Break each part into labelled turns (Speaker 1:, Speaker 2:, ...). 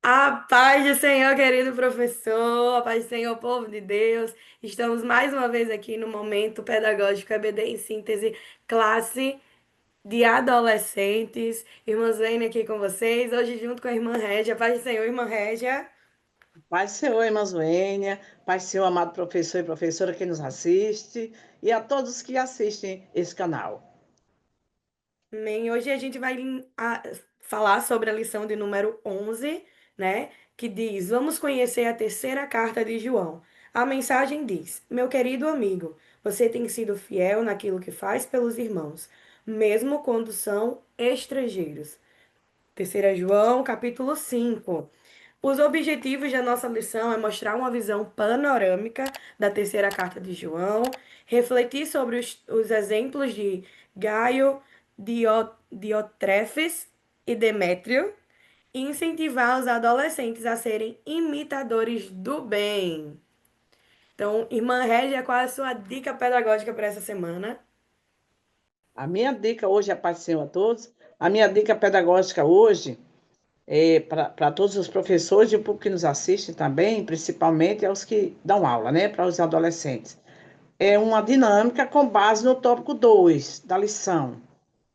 Speaker 1: A paz do Senhor, querido professor, a paz do Senhor, povo de Deus. Estamos mais uma vez aqui no momento pedagógico EBD em síntese, classe de adolescentes. Irmã Zene aqui com vocês, hoje junto com a irmã Régia. A paz do Senhor, irmã Régia.
Speaker 2: Paz do Senhor, irmã Zoênia, Paz do Senhor, amado professor e professora que nos assiste, e a todos que assistem esse canal.
Speaker 1: Amém. Hoje a gente vai falar sobre a lição de número 11, né? Que diz: Vamos conhecer a terceira carta de João. A mensagem diz: Meu querido amigo, você tem sido fiel naquilo que faz pelos irmãos, mesmo quando são estrangeiros. Terceira João, capítulo 5. Os objetivos da nossa lição é mostrar uma visão panorâmica da terceira carta de João, refletir sobre os exemplos de Gaio, Diotrefes e Demétrio e incentivar os adolescentes a serem imitadores do bem. Então, irmã Régia, qual é a sua dica pedagógica para essa semana?
Speaker 2: A minha dica hoje, a paz do Senhor a todos, a minha dica pedagógica hoje é para todos os professores e o público que nos assiste também, principalmente aos que dão aula, né, para os adolescentes. É uma dinâmica com base no tópico 2 da lição,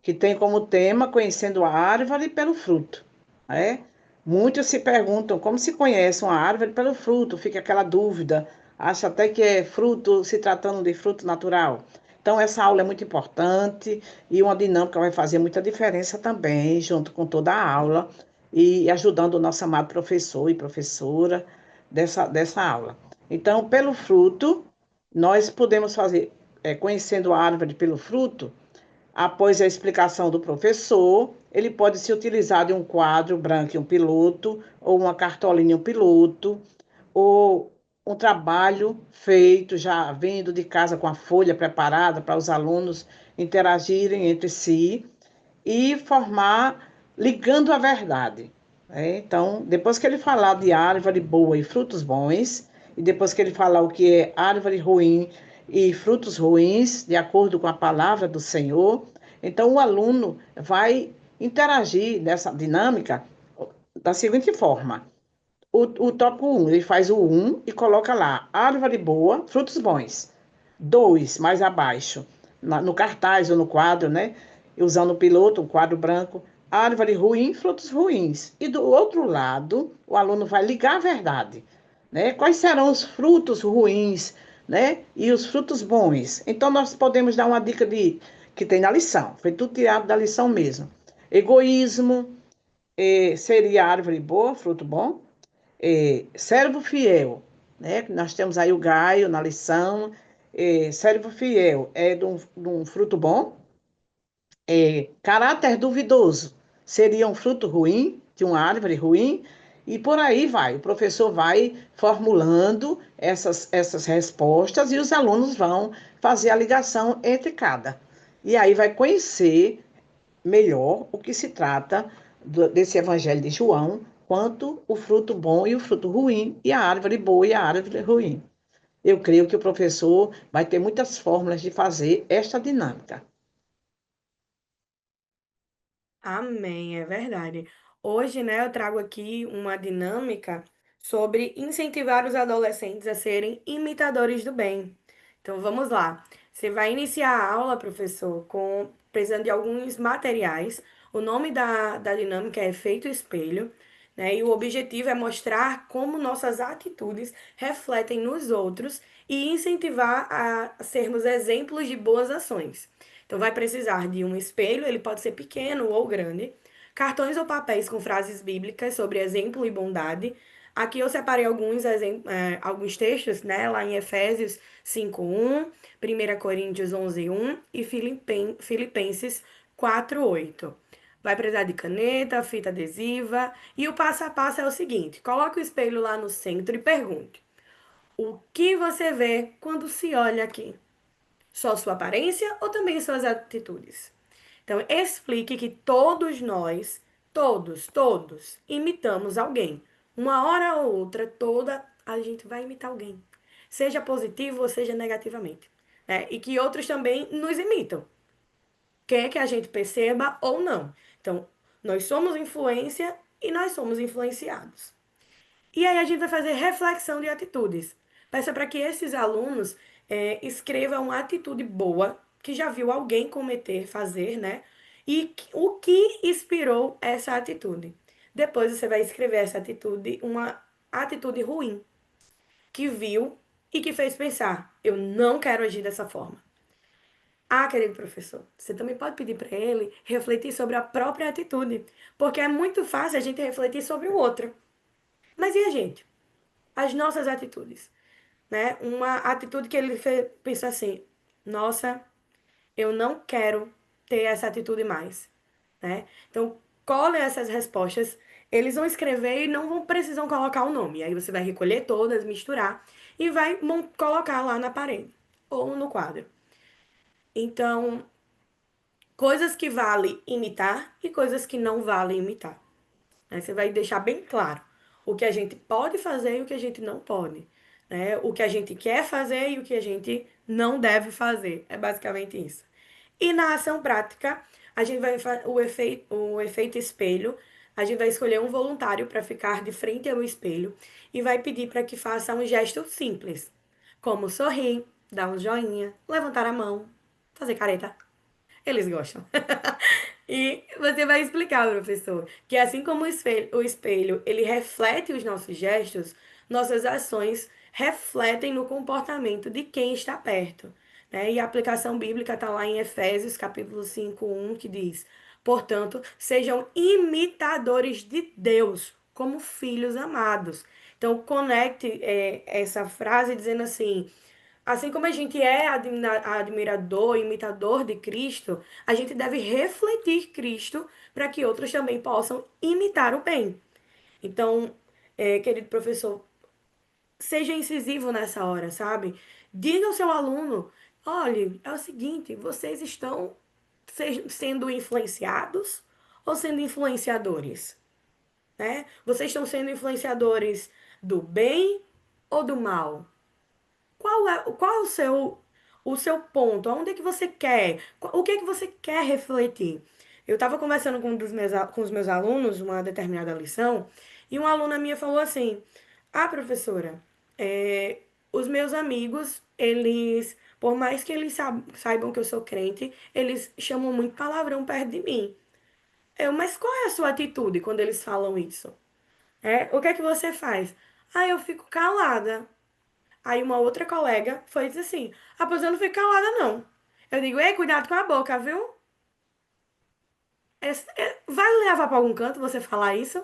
Speaker 2: que tem como tema Conhecendo a Árvore pelo Fruto. Né? Muitos se perguntam como se conhece uma árvore pelo fruto, fica aquela dúvida, acha até que é fruto, se tratando de fruto natural. Então, essa aula é muito importante e uma dinâmica vai fazer muita diferença também, junto com toda a aula, e ajudando o nosso amado professor e professora dessa aula. Então, pelo fruto, nós podemos fazer, conhecendo a árvore pelo fruto, após a explicação do professor, ele pode se utilizar de um quadro branco e um piloto, ou uma cartolina e um piloto, ou um trabalho feito já vindo de casa com a folha preparada para os alunos interagirem entre si e formar ligando a verdade. Então, depois que ele falar de árvore boa e frutos bons, e depois que ele falar o que é árvore ruim e frutos ruins, de acordo com a palavra do Senhor, então o aluno vai interagir nessa dinâmica da seguinte forma. O tópico 1, ele faz o 1 e coloca lá, árvore boa, frutos bons. 2, mais abaixo, no cartaz ou no quadro, né? Usando o piloto, o quadro branco, árvore ruim, frutos ruins. E do outro lado, o aluno vai ligar a verdade, né? Quais serão os frutos ruins, né? E os frutos bons. Então, nós podemos dar uma dica que tem na lição, foi tudo tirado da lição mesmo. Egoísmo, seria árvore boa, fruto bom servo fiel, né? Nós temos aí o Gaio na lição. Servo fiel é de um fruto bom. Caráter duvidoso seria um fruto ruim, de uma árvore ruim, e por aí vai. O professor vai formulando essas respostas e os alunos vão fazer a ligação entre cada. E aí vai conhecer melhor o que se trata desse Evangelho de João, quanto o fruto bom e o fruto ruim, e a árvore boa e a árvore ruim. Eu creio que o professor vai ter muitas fórmulas de fazer esta dinâmica.
Speaker 1: Amém, é verdade. Hoje, né, eu trago aqui uma dinâmica sobre incentivar os adolescentes a serem imitadores do bem. Então, vamos lá. Você vai iniciar a aula, professor, precisando de alguns materiais. O nome da dinâmica é Efeito Espelho, né? E o objetivo é mostrar como nossas atitudes refletem nos outros e incentivar a sermos exemplos de boas ações. Então, vai precisar de um espelho, ele pode ser pequeno ou grande, cartões ou papéis com frases bíblicas sobre exemplo e bondade. Aqui eu separei alguns textos, né, lá em Efésios 5:1, 1 Coríntios 11:1 e Filipenses 4:8. Vai precisar de caneta, fita adesiva e o passo a passo é o seguinte: coloque o espelho lá no centro e pergunte: o que você vê quando se olha aqui? Só sua aparência ou também suas atitudes? Então, explique que todos nós, todos, imitamos alguém. Uma hora ou outra, toda a gente vai imitar alguém. Seja positivo ou seja negativamente. Né? E que outros também nos imitam. Quer que a gente perceba ou não. Então, nós somos influência e nós somos influenciados. E aí a gente vai fazer reflexão de atitudes. Peça para que esses alunos escrevam uma atitude boa que já viu alguém cometer, fazer, né? E o que inspirou essa atitude. Depois você vai escrever essa atitude, uma atitude ruim, que viu e que fez pensar: eu não quero agir dessa forma. Ah, querido professor, você também pode pedir para ele refletir sobre a própria atitude, porque é muito fácil a gente refletir sobre o outro. Mas e a gente? As nossas atitudes, né? Uma atitude que ele pensou assim: nossa, eu não quero ter essa atitude mais, né? Então, colhem essas respostas, eles vão escrever e não vão precisam colocar o nome. Aí você vai recolher todas, misturar e vai colocar lá na parede ou no quadro. Então, coisas que vale imitar e coisas que não vale imitar. Aí você vai deixar bem claro o que a gente pode fazer e o que a gente não pode, né? O que a gente quer fazer e o que a gente não deve fazer. É basicamente isso. E na ação prática, a gente vai o efeito espelho. A gente vai escolher um voluntário para ficar de frente ao espelho e vai pedir para que faça um gesto simples, como sorrir, dar um joinha, levantar a mão, fazer careta. Eles gostam. E você vai explicar, professor, que assim como o espelho, ele reflete os nossos gestos, nossas ações refletem no comportamento de quem está perto, né? E a aplicação bíblica está lá em Efésios, capítulo 5:1, que diz: portanto, sejam imitadores de Deus, como filhos amados. Então, conecte essa frase dizendo assim: assim como a gente é admirador, imitador de Cristo, a gente deve refletir Cristo para que outros também possam imitar o bem. Então, querido professor, seja incisivo nessa hora, sabe? Diga ao seu aluno: olhe, é o seguinte, vocês estão sendo influenciados ou sendo influenciadores, né? Vocês estão sendo influenciadores do bem ou do mal? Qual é o seu ponto? Aonde é que você quer? O que é que você quer refletir? Eu estava conversando com, com os meus alunos uma determinada lição e uma aluna minha falou assim: ah, professora, os meus amigos, eles, por mais que eles saibam que eu sou crente, eles chamam muito palavrão perto de mim. Mas qual é a sua atitude quando eles falam isso? O que é que você faz? Ah, eu fico calada. Aí uma outra colega foi dizer assim: ah, pois eu não fico calada, não. Eu digo: ei, cuidado com a boca, viu? Vai levar para algum canto você falar isso?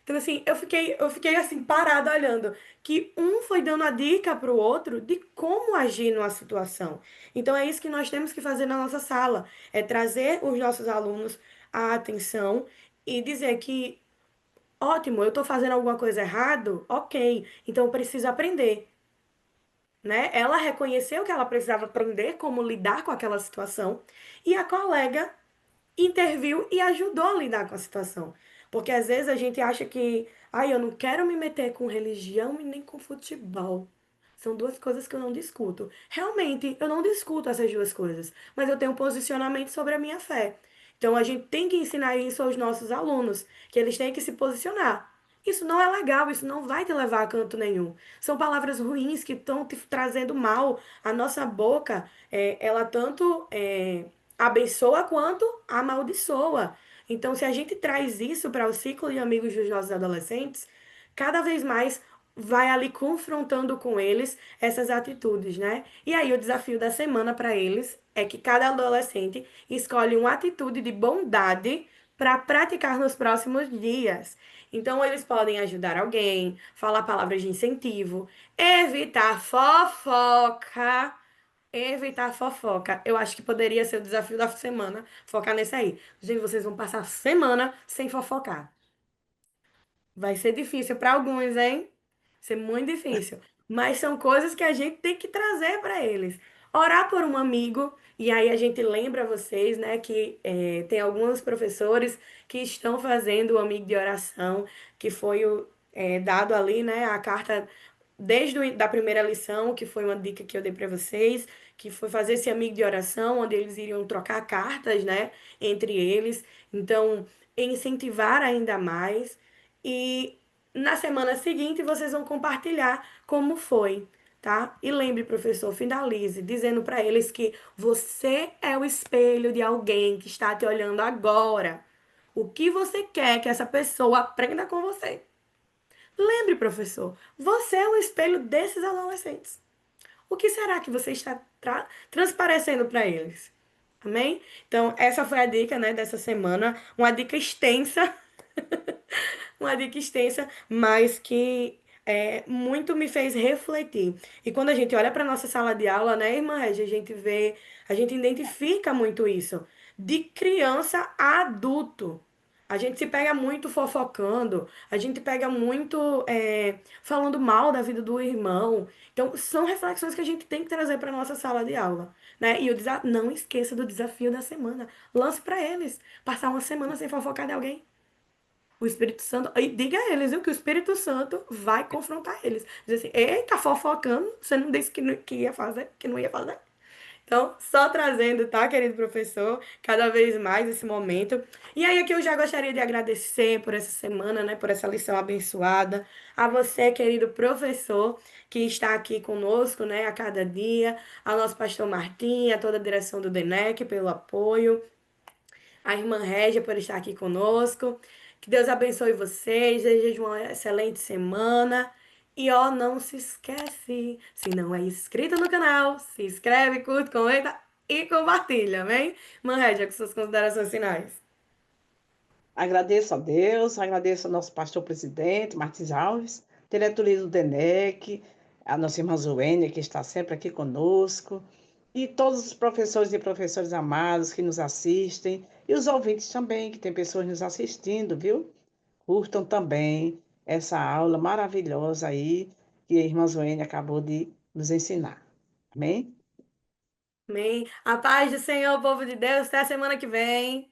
Speaker 1: Então, assim, eu fiquei assim, parada olhando. Que um foi dando a dica para o outro de como agir numa situação. Então, é isso que nós temos que fazer na nossa sala: é trazer os nossos alunos à atenção e dizer que, ótimo, eu estou fazendo alguma coisa errado, ok, então eu preciso aprender, né? Ela reconheceu que ela precisava aprender como lidar com aquela situação e a colega interviu e ajudou a lidar com a situação. Porque às vezes a gente acha que, ai, eu não quero me meter com religião e nem com futebol. São duas coisas que eu não discuto. Realmente, eu não discuto essas duas coisas, mas eu tenho um posicionamento sobre a minha fé. Então a gente tem que ensinar isso aos nossos alunos, que eles têm que se posicionar. Isso não é legal, isso não vai te levar a canto nenhum. São palavras ruins que estão te trazendo mal. A nossa boca, ela tanto abençoa quanto amaldiçoa. Então, se a gente traz isso para o ciclo de amigos dos nossos adolescentes, cada vez mais vai ali confrontando com eles essas atitudes, né? E aí o desafio da semana para eles é que cada adolescente escolhe uma atitude de bondade para praticar nos próximos dias. Então, eles podem ajudar alguém, falar palavras de incentivo, evitar fofoca. Evitar fofoca. Eu acho que poderia ser o desafio da semana, focar nesse aí. Gente, vocês vão passar a semana sem fofocar. Vai ser difícil para alguns, hein? Ser muito difícil. Mas são coisas que a gente tem que trazer para eles. Orar por um amigo, e aí a gente lembra vocês, né, que tem alguns professores que estão fazendo o amigo de oração, que foi dado ali, né, a carta desde da primeira lição, que foi uma dica que eu dei para vocês, que foi fazer esse amigo de oração, onde eles iriam trocar cartas, né, entre eles. Então, incentivar ainda mais. E Na semana seguinte, vocês vão compartilhar como foi, tá? E lembre, professor, finalize dizendo para eles que você é o espelho de alguém que está te olhando agora. O que você quer que essa pessoa aprenda com você? Lembre, professor, você é o espelho desses adolescentes. O que será que você está transparecendo para eles? Amém? Então, essa foi a dica, né, dessa semana. Uma dica extensa, uma dica extensa, mas que muito me fez refletir. E quando a gente olha para nossa sala de aula, né, irmã Regia, a gente vê, a gente identifica muito isso. De criança a adulto. A gente se pega muito fofocando, a gente pega muito falando mal da vida do irmão. Então, são reflexões que a gente tem que trazer para nossa sala de aula, né? E não esqueça do desafio da semana. Lance para eles. Passar uma semana sem fofocar de alguém. O Espírito Santo. E diga a eles, viu, que o Espírito Santo vai confrontar eles. Diz assim: eita, fofocando, você não disse que ia fazer, que não ia fazer. Então, só trazendo, tá, querido professor, cada vez mais esse momento. E aí, aqui eu já gostaria de agradecer por essa semana, né, por essa lição abençoada. A você, querido professor, que está aqui conosco, né, a cada dia. Ao nosso pastor Martim, a toda a direção do DENEC pelo apoio, a irmã Régia por estar aqui conosco. Que Deus abençoe vocês, desejo uma excelente semana. E ó, não se esquece, se não é inscrito no canal, se inscreve, curte, comenta e compartilha, amém? Irmã Régia, com suas considerações finais.
Speaker 2: Agradeço a Deus, agradeço ao nosso pastor presidente, Martins Alves, diretoria do DENEC, a nossa irmã Zuênia, que está sempre aqui conosco, e todos os professores e professores amados que nos assistem, e os ouvintes também, que tem pessoas nos assistindo, viu? Curtam também essa aula maravilhosa aí que a irmã Zuênia acabou de nos ensinar. Amém?
Speaker 1: Amém? A paz do Senhor, povo de Deus, até a semana que vem.